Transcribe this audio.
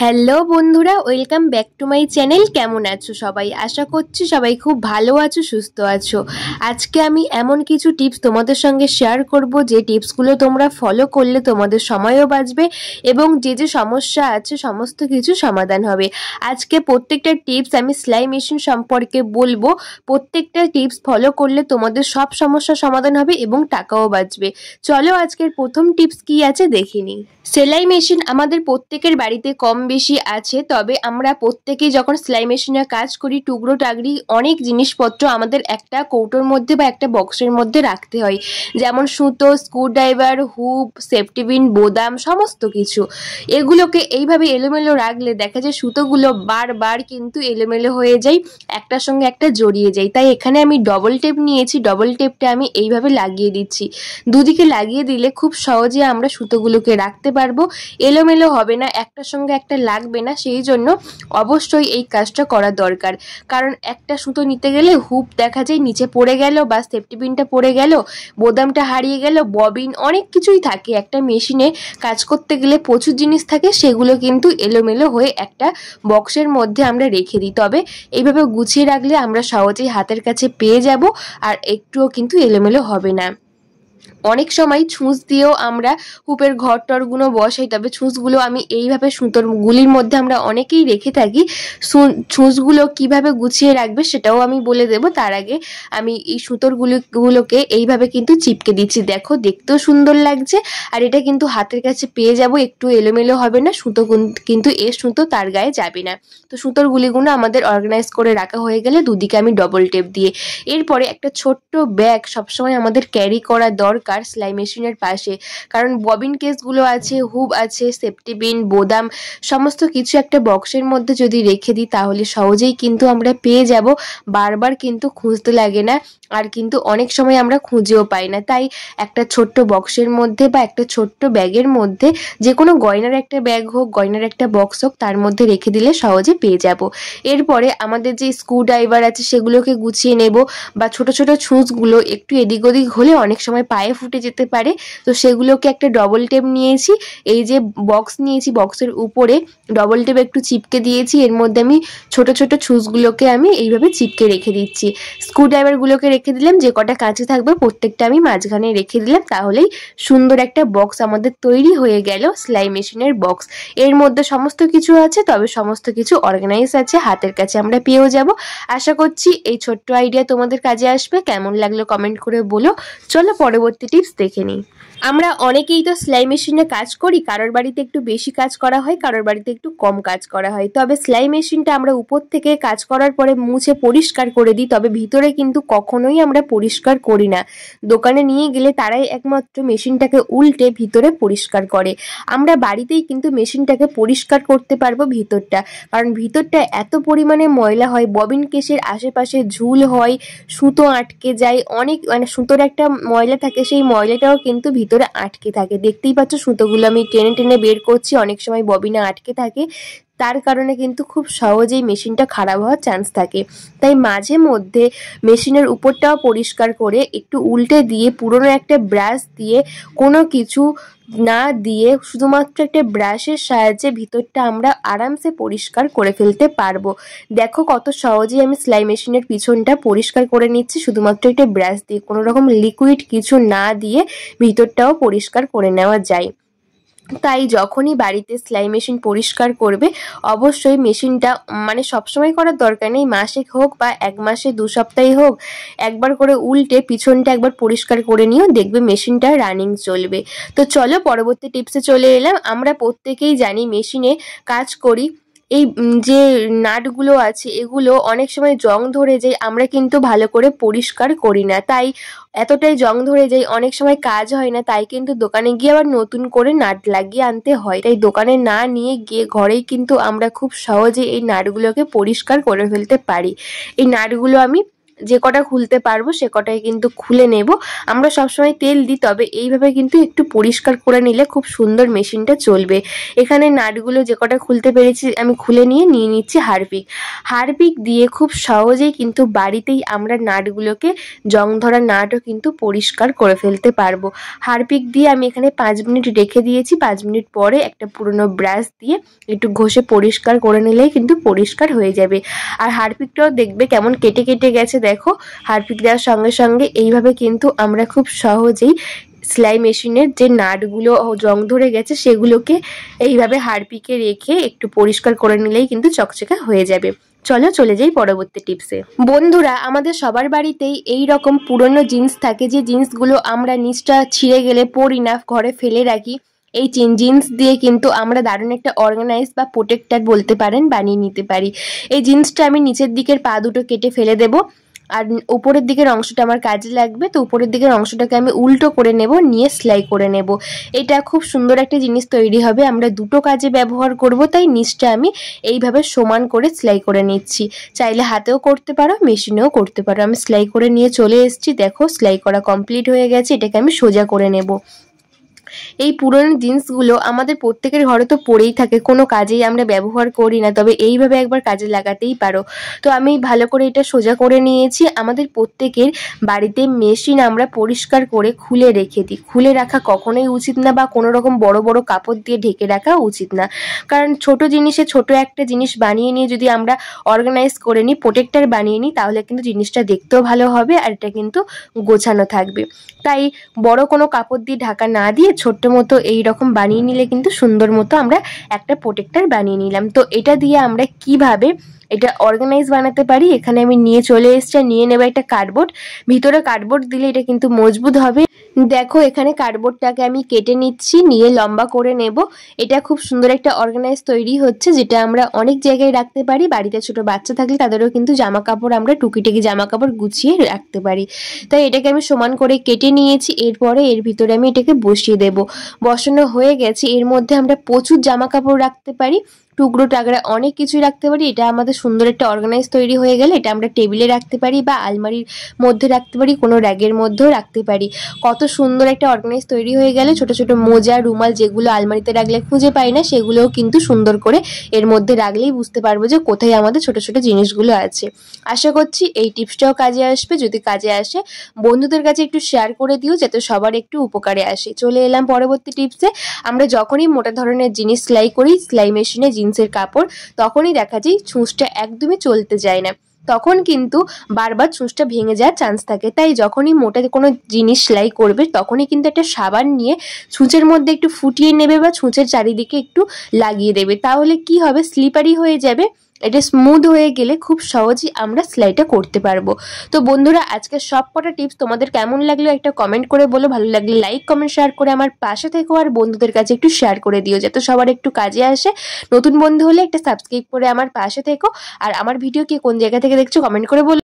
Hello বন্ধুরা, welcome back to my channel. কেমন আছো সবাই? আশা করছি সবাই খুব ভালো আছো, সুস্থ আছো। আজকে আমি এমন কিছু টিপস তোমাদের সঙ্গে শেয়ার করব যে টিপসগুলো তোমরা ফলো করলে তোমাদের সময়ও বাঁচবে এবং যে যে সমস্যা আছে সমস্ত কিছু সমাধান হবে। আজকে প্রত্যেকটা টিপস আমি সেলাই মেশিন সম্পর্কে বলবো। প্রত্যেকটা টিপস ফলো করলে তোমাদের সব সমস্যার সমাধান হবে এবং টাকাও বাঁচবে। চলো আজকের প্রথম টিপস কি আছে দেখে নিই। সেলাই মেশিন আমাদের প্রত্যেকের বাড়িতে কম বেশি আছে, তবে আমরা প্রত্যেকেই যখন সেলাই মেশিনে কাজ করি টুকরো টাকরি অনেক জিনিসপত্র আমাদের একটা কৌটোর মধ্যে বা একটা বক্সের মধ্যে রাখতে হয়, যেমন সুতো, স্ক্রুড্রাইভার, হুক, সেফটি পিন, বোতাম, সমস্ত কিছু। এগুলোকে এইভাবে এলোমেলো রাখলে দেখা যায় সুতোগুলো বারবার কিন্তু এলোমেলো হয়ে যায়, একটার সঙ্গে একটা জড়িয়ে যায়। তাই এখানে আমি ডবল টেপ নিয়েছি, ডবল টেপটা আমি এইভাবে লাগিয়ে দিচ্ছি। দুদিকে লাগিয়ে দিলে খুব সহজে আমরা সুতোগুলোকে রাখতে পারবো, এলোমেলো হবে না, একটার সঙ্গে একটা লাগবে না। সেই জন্য অবশ্যই এই কাজটা করা দরকার, কারণ একটা সুতো নিতে গেলে হুপ দেখা যায় নিচে পড়ে গেল বা সেফটি পিনটা পড়ে গেল, বোতামটা হারিয়ে গেল, ববিন, অনেক কিছুই থাকে। একটা মেশিনে কাজ করতে গেলে প্রচুর জিনিস থাকে, সেগুলো কিন্তু এলোমেলো হয়ে একটা বক্সের মধ্যে আমরা রেখে দিই। তবে এইভাবে গুছিয়ে রাখলে আমরা সহজেই হাতের কাছে পেয়ে যাব আর একটুও কিন্তু এলোমেলো হবে না। অনেক সময় ছুঁচ দিয়েও আমরা হুপের ঘর টরগুলো বসাই, তবে ছুঁচগুলো আমি এইভাবে সুতোর গুলির মধ্যে আমরা অনেকেই রেখে থাকি। ছুঁচগুলো কিভাবে গুছিয়ে রাখবে সেটাও আমি বলে দেব। তার আগে আমি এই সুতোর গুলোকে এইভাবে কিন্তু চিপকে দিচ্ছি। দেখো, দেখতেও সুন্দর লাগছে আর এটা কিন্তু হাতের কাছে পেয়ে যাব, একটু এলোমেলো হবে না। সুতো কিন্তু সুতো তার গায়ে যাবে না। তো সুতোর গুলিগুলো আমাদের অর্গানাইজ করে রাখা হয়ে গেলে দুদিকে আমি ডবল টেপ দিয়ে, এরপরে একটা ছোট্ট ব্যাগ সবসময় আমাদের ক্যারি করা দরকার সেলাই মেশিনের পাশে, কারণ ববিন কেসগুলো আছে, হুব আছে, সেফটি পিন, বোতাম, সমস্ত কিছু একটা বক্সের মধ্যে যদি রেখে দিই তাহলে সহজেই কিন্তু আমরা পেয়ে যাব, বারবার কিন্তু খুঁজতে লাগে না। আর কিন্তু অনেক সময় আমরা খুঁজেও পাই না। তাই একটা ছোট্ট বক্সের মধ্যে বা একটা ছোট্ট ব্যাগের মধ্যে, যে কোনো গয়নার একটা ব্যাগ হোক, গয়নার একটা বক্স হোক, তার মধ্যে রেখে দিলে সহজে পেয়ে যাব। এরপরে আমাদের যে স্ক্রুড্রাইভার আছে সেগুলোকে গুছিয়ে নেব, বা ছোট ছোট ছুঁচগুলো একটু এদিক ওদিক হলে অনেক সময় পায়ে ফুটে যেতে পারে। তো সেগুলোকে একটা ডবল টেপ নিয়েছি, এই যে বক্স নিয়েছি বক্সের উপরে ডবল টেপ একটু চিপকে দিয়েছি, এর মধ্যে আমি ছোট ছোট ছুঁচগুলোকে আমি এইভাবে চিপকে রেখে দিচ্ছি। স্ক্রুড্রাইভারগুলোকে রেখে দিলাম, যে কটা কাঁচি থাকবে প্রত্যেকটা আমি মাঝখানে রেখে দিলাম, তাহলেই সুন্দর একটা বক্স আমাদের তৈরি হয়ে গেল, সেলাই মেশিনের বক্স। এর মধ্যে সমস্ত কিছু আছে, তবে সমস্ত কিছু অর্গানাইজ আছে, হাতের কাছে আমরা পেয়েও যাব। আশা করছি এই ছোট্ট আইডিয়া তোমাদের কাজে আসবে। কেমন লাগলো কমেন্ট করে বলো। চলো পরবর্তী টিপস দেখে নিই। আমরা অনেকেই তো সেলাই মেশিনে কাজ করি, কারোর বাড়িতে একটু বেশি কাজ করা হয়, কারোর বাড়িতে একটু কম কাজ করা হয়। তবে সেলাই মেশিনটা আমরা উপর থেকে কাজ করার পরে মুছে পরিষ্কার করে দিই, তবে ভিতরে কিন্তু কখনোই আমরা পরিষ্কার করি না। দোকানে নিয়ে গেলে তারাই একমাত্র মেশিনটাকে উল্টে ভিতরে পরিষ্কার করে। আমরা বাড়িতেই কিন্তু মেশিনটাকে পরিষ্কার করতে পারবো ভিতরটা, কারণ ভিতরটা এত পরিমাণে ময়লা হয়, ববিন কেসের আশেপাশে ঝুল হয়, সুতো আটকে যায়, অনেক সুতোর একটা ময়লা থাকে, সেই ময়লাটাও কিন্তু ভিতরে আটকে থাকে। দেখতেই পাচ্ছ সুতোগুলো আমি টেনে টেনে বের করছি, অনেক সময় ববিনে আটকে থাকে, তার কারণে কিন্তু খুব সহজেই মেশিনটা খারাপ হওয়ার চান্স থাকে। তাই মাঝে মধ্যে মেশিনের উপরটাও পরিষ্কার করে একটু উল্টে দিয়ে পুরনো একটা ব্রাশ দিয়ে, কোনো কিছু না দিয়ে শুধুমাত্র একটা ব্রাশের সাহায্যে ভিতরটা আমরা আরামসে পরিষ্কার করে ফেলতে পারবো। দেখো কত সহজেই আমি সেলাই মেশিনের পিছনটা পরিষ্কার করে নিচ্ছি শুধুমাত্র একটা ব্রাশ দিয়ে, কোনো রকম লিকুইড কিছু না দিয়ে ভিতরটাও পরিষ্কার করে নেওয়া যায়। তাই যখনই বাড়িতে সেলাই মেশিন পরিষ্কার করবে অবশ্যই মেশিনটা সবসময় করার দরকার নেই, মাসে হোক বা 1 মাসে 2 সপ্তাহে হোক একবার করে উল্টে পিছনটা একবার পরিষ্কার করে নিও, দেখবে মেশিনটা রানিং চলবে। তো চলো পরবর্তী টিপসে চলে এলাম। আমরা প্রত্যেকেই জানি মেশিনে কাজ করি, এই যে নাটগুলো আছে এগুলো অনেক সময় জং ধরে যায়, আমরা কিন্তু ভালো করে পরিষ্কার করি না, তাই এতটাই জং ধরে যায় অনেক সময় কাজ হয় না। তাই কিন্তু দোকানে গিয়ে আবার নতুন করে নাট লাগিয়ে আনতে হয়। তাই দোকানে না নিয়ে গিয়ে ঘরেই কিন্তু আমরা খুব সহজে এই নাটগুলোকে পরিষ্কার করে ফেলতে পারি। এই নাটগুলো আমি যে কটা খুলতে পারবো সে কটাই কিন্তু খুলে নেব। আমরা সবসময় তেল দিই, তবে এইভাবে কিন্তু একটু পরিষ্কার করে নিলে খুব সুন্দর মেশিনটা চলবে। এখানে নাটগুলো যে কটা খুলতে পেরেছি আমি খুলে নিয়ে নিচ্ছি হারপিক। হারপিক দিয়ে খুব সহজেই কিন্তু বাড়িতেই আমরা নাটগুলোকে, জং ধরা নাটও কিন্তু পরিষ্কার করে ফেলতে পারবো। হারপিক দিয়ে আমি এখানে 5 মিনিট রেখে দিয়েছি। 5 মিনিট পরে একটা পুরনো ব্রাশ দিয়ে একটু ঘষে পরিষ্কার করে নিলেই কিন্তু পরিষ্কার হয়ে যাবে। আর হারপিকটাও দেখবে কেমন কেটে কেটে গেছে, দেখো। হারপিক দেওয়ার সঙ্গে সঙ্গে এইভাবে কিন্তু আমরা খুব সহজেই সেলাই মেশিনের যে নাটগুলো জং ধরে গেছে সেগুলোকে এইভাবে হারপিকে রেখে একটু পরিষ্কার করে নিলেই কিন্তু চকচকে হয়ে যাবে। চলো চলে যাই পরবর্তী টিপসে। বন্ধুরা, আমাদের সবার বাড়িতেই এই রকম পুরনো জিন্স থাকে, যে জিন্সগুলো আমরা নিচটা ছিঁড়ে গেলে পরি না, ঘরে ফেলে রাখি। এই জিন্স দিয়ে কিন্তু আমরা দারুণ একটা অর্গানাইজ বা প্রোটেক্টর বলতে পারেন বানিয়ে নিতে পারি। এই জিন্সটা আমি নিচের দিকের পা দুটো কেটে ফেলে দেবো, আর উপরের দিকের অংশটা আমার কাজে লাগবে। তো উপরের দিকের অংশটাকে আমি উল্টো করে নেব, নিয়ে সেলাই করে নেব। এটা খুব সুন্দর একটা জিনিস তৈরি হবে, আমরা দুটো কাজে ব্যবহার করব। তাই নিচটা আমি এইভাবে সমান করে সেলাই করে নিচ্ছি। চাইলে হাতেও করতে পারো, মেশিনেও করতে পারো। আমি সেলাই করে নিয়ে চলে এসেছি, দেখো সেলাই করা কমপ্লিট হয়ে গেছে। এটাকে আমি সোজা করে নেব। এই পুরনো জিন্সগুলো আমাদের প্রত্যেকের ঘরে তো পড়েই থাকে, কোনো কাজেই আমরা ব্যবহার করি না, তবে এইভাবে একবার কাজে লাগাতেই পারো। তো আমি ভালো করে এটা সোজা করে নিয়েছি। আমাদের প্রত্যেকের বাড়িতে মেশিন আমরা পরিষ্কার করে খুলে রেখে দিই। খুলে রাখা কখনোই উচিত না, বা কোনো রকম বড় বড় কাপড় দিয়ে ঢেকে রাখা উচিত না। কারণ ছোট জিনিসে ছোট একটা জিনিস বানিয়ে নিয়ে যদি আমরা অর্গানাইজ করে নিই, প্রোটেক্টর বানিয়ে নিই, তাহলে কিন্তু জিনিসটা দেখতেও ভালো হবে, আর এটা কিন্তু গোছানো থাকবে। তাই বড় কোনো কাপড় দিয়ে ঢাকা না দিয়ে ছোট্ট মতো এইরকম বানিয়ে নিলে কিন্তু সুন্দর মতো আমরা একটা প্রোটেক্টর বানিয়ে নিলাম। তো এটা দিয়ে আমরা কিভাবে এটা অর্গানাইজ বানাতে পারি, এখানে আমি নিয়ে চলে এসেছি। নিয়ে নেব একটা কার্ডবোর্ড। ভিতরে কার্ডবোর্ড দিলে এটা কিন্তু মজবুত হবে। দেখো, এখানে কার্ডবোর্ডটাকে আমি কেটে নিচ্ছি, নিয়ে লম্বা করে নেব। এটা খুব সুন্দর একটা অর্গানাইজ তৈরি হচ্ছে, যেটা আমরা অনেক জায়গায় রাখতে পারি। বাড়িতে ছোট বাচ্চা থাকলে তাদেরও কিন্তু জামা কাপড়, আমরা টুকিটাকি জামা কাপড় গুছিয়ে রাখতে পারি। তাই এটাকে আমি সমান করে কেটে নিয়েছি। এরপরে এর ভিতরে আমি এটাকে বসিয়ে দেব। বসানো হয়ে গেছে। এর মধ্যে আমরা প্রচুর জামা কাপড় রাখতে পারি, টুকরো টাকরা অনেক কিছুই রাখতে পারি। এটা আমাদের সুন্দর একটা অর্গানাইজ তৈরি হয়ে গেলে এটা আমরা টেবিলে রাখতে পারি, বা আলমারির মধ্যে রাখতে পারি, কোনো র্যাগের মধ্যেও রাখতে পারি। কত সুন্দর একটা অর্গানাইজ তৈরি হয়ে গেলে ছোট ছোট মোজা, রুমাল যেগুলো আলমারিতে রাখলে খুঁজে পাই না, সেগুলোও কিন্তু সুন্দর করে এর মধ্যে রাখলেই বুঝতে পারবো যে কোথায় আমাদের ছোট ছোট জিনিসগুলো আছে। আশা করছি এই টিপসটাও কাজে আসবে। যদি কাজে আসে, বন্ধুদের কাছে একটু শেয়ার করে দিও, যাতে সবার একটু উপকারে আসে। চলে এলাম পরবর্তী টিপসে। আমরা যখনই মোটা ধরনের জিনিস সেলাই করি, সেলাই মেশিনে জিন্সের কাপড়, তখনই দেখা যায় ছুঁচটা একদমই চলতে যায় না। তখন কিন্তু বারবার ছুঁচটা ভেঙে যাওয়ার চান্স থাকে। তাই যখনই মোটা কোনো জিনিস সেলাই করবে, তখনই কিন্তু একটা সাবান নিয়ে ছুঁচের মধ্যে একটু ফুটিয়ে নেবে, বা ছুঁচের চারিদিকে একটু লাগিয়ে দেবে। তাহলে কি হবে, স্লিপারি হয়ে যাবে। এটা স্মুথ হয়ে গেলে খুব সহজেই আমরা সেলাইটা করতে পারবো। তো বন্ধুরা, আজকে সব কটা টিপস তোমাদের কেমন লাগলো একটা কমেন্ট করে বলো। ভালো লাগলে লাইক, কমেন্ট, শেয়ার করে আমার পাশে থেকো, আর বন্ধুদের কাছে একটু শেয়ার করে দিও, যাতে সবার একটু কাজে আসে। নতুন বন্ধু হলে একটা সাবস্ক্রাইব করে আমার পাশে থেকো। আর আমার ভিডিও কে কোন জায়গা থেকে দেখছো কমেন্ট করে বলো।